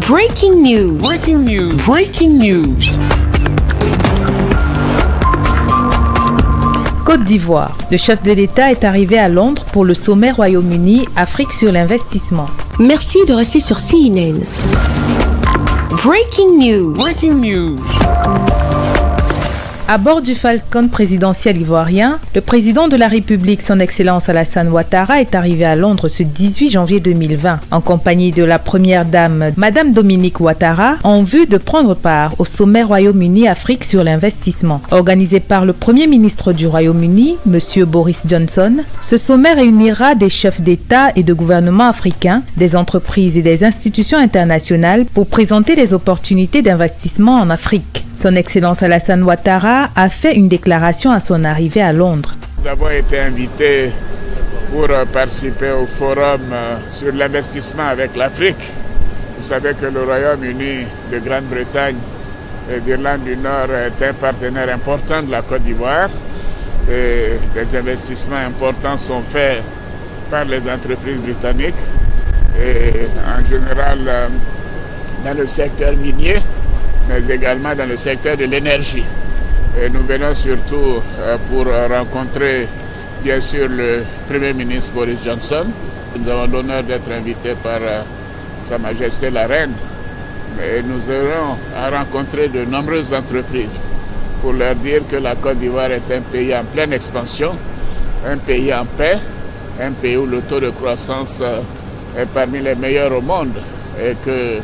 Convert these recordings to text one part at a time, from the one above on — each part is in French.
Breaking news. Breaking news. Breaking news. Côte d'Ivoire. Le chef de l'État est arrivé à Londres pour le sommet Royaume-Uni Afrique sur l'investissement. Merci de rester sur CNN. Breaking news. Breaking news. À bord du Falcon présidentiel ivoirien, le président de la République, son Excellence Alassane Ouattara, est arrivé à Londres ce 18 janvier 2020, en compagnie de la première dame, Madame Dominique Ouattara, en vue de prendre part au sommet Royaume-Uni Afrique sur l'investissement. Organisé par le Premier ministre du Royaume-Uni, Monsieur Boris Johnson, ce sommet réunira des chefs d'État et de gouvernement africains, des entreprises et des institutions internationales pour présenter les opportunités d'investissement en Afrique. Son Excellence Alassane Ouattara a fait une déclaration à son arrivée à Londres. Nous avons été invités pour participer au forum sur l'investissement avec l'Afrique. Vous savez que le Royaume-Uni de Grande-Bretagne et d'Irlande du Nord est un partenaire important de la Côte d'Ivoire. Et des investissements importants sont faits par les entreprises britanniques et en général dans le secteur minier, mais également dans le secteur de l'énergie. Et nous venons surtout pour rencontrer bien sûr le Premier ministre Boris Johnson. Nous avons l'honneur d'être invités par Sa Majesté la Reine. Et nous aurons à rencontrer de nombreuses entreprises pour leur dire que la Côte d'Ivoire est un pays en pleine expansion, un pays en paix, un pays où le taux de croissance est parmi les meilleurs au monde et que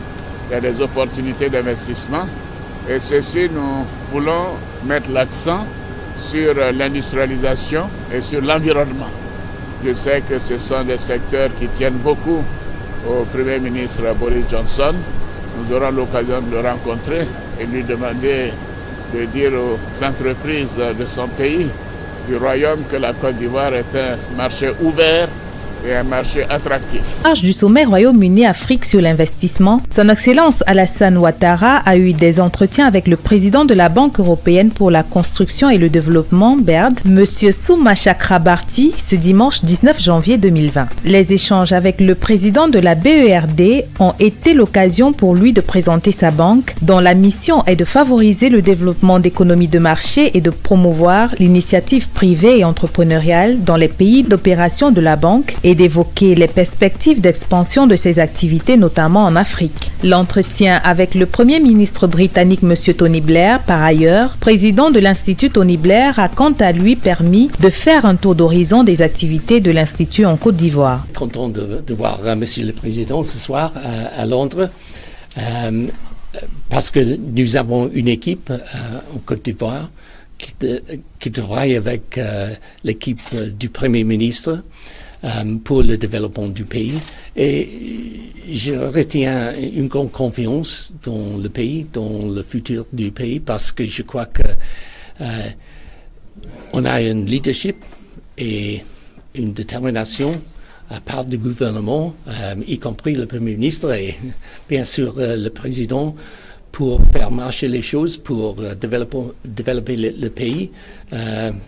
il y a des opportunités d'investissement et ceci, nous voulons mettre l'accent sur l'industrialisation et sur l'environnement. Je sais que ce sont des secteurs qui tiennent beaucoup au Premier ministre Boris Johnson. Nous aurons l'occasion de le rencontrer et lui demander de dire aux entreprises de son pays, du Royaume, que la Côte d'Ivoire est un marché ouvert et un marché attractif. Lors du sommet Royaume-Uni Afrique sur l'investissement, son Excellence Alassane Ouattara a eu des entretiens avec le président de la Banque européenne pour la construction et le développement, BERD, M. Souma Chakrabarti, ce dimanche 19 janvier 2020. Les échanges avec le président de la BERD ont été l'occasion pour lui de présenter sa banque, dont la mission est de favoriser le développement d'économies de marché et de promouvoir l'initiative privée et entrepreneuriale dans les pays d'opération de la banque et d'évoquer les perspectives d'expansion de ses activités, notamment en Afrique. L'entretien avec le Premier ministre britannique M. Tony Blair, par ailleurs, président de l'Institut Tony Blair, a quant à lui permis de faire un tour d'horizon des activités de l'Institut en Côte d'Ivoire. Content de voir M. le Président ce soir à Londres, parce que nous avons une équipe en Côte d'Ivoire qui travaille avec l'équipe du Premier ministre pour le développement du pays. Et je retiens une grande confiance dans le pays, dans le futur du pays, parce que je crois que on a un leadership et une détermination à part du gouvernement, y compris le Premier ministre et bien sûr le Président, pour faire marcher les choses, pour développer le pays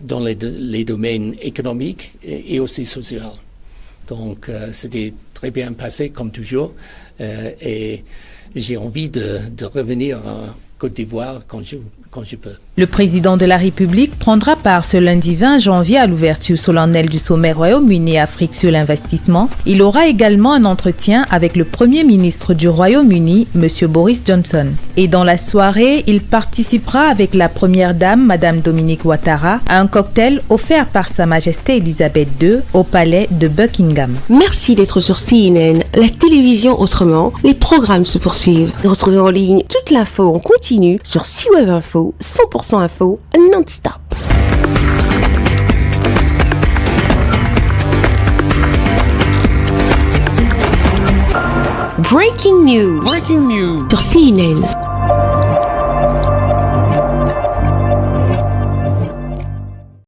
dans les domaines économiques et aussi sociaux. Donc, c'était très bien passé, comme toujours, et j'ai envie de revenir en Côte d'Ivoire quand je peux. Le président de la République prendra part ce lundi 20 janvier à l'ouverture solennelle du sommet Royaume-Uni Afrique sur l'investissement. Il aura également un entretien avec le Premier ministre du Royaume-Uni, M. Boris Johnson. Et dans la soirée, il participera avec la première dame, Mme Dominique Ouattara, à un cocktail offert par Sa Majesté Elisabeth II au palais de Buckingham. Merci d'être sur CNN, la télévision autrement. Les programmes se poursuivent. Retrouvez en ligne toute l'info en continu sur C-Web Info, 100% info non-stop. Breaking news. Breaking news. Sur CNN.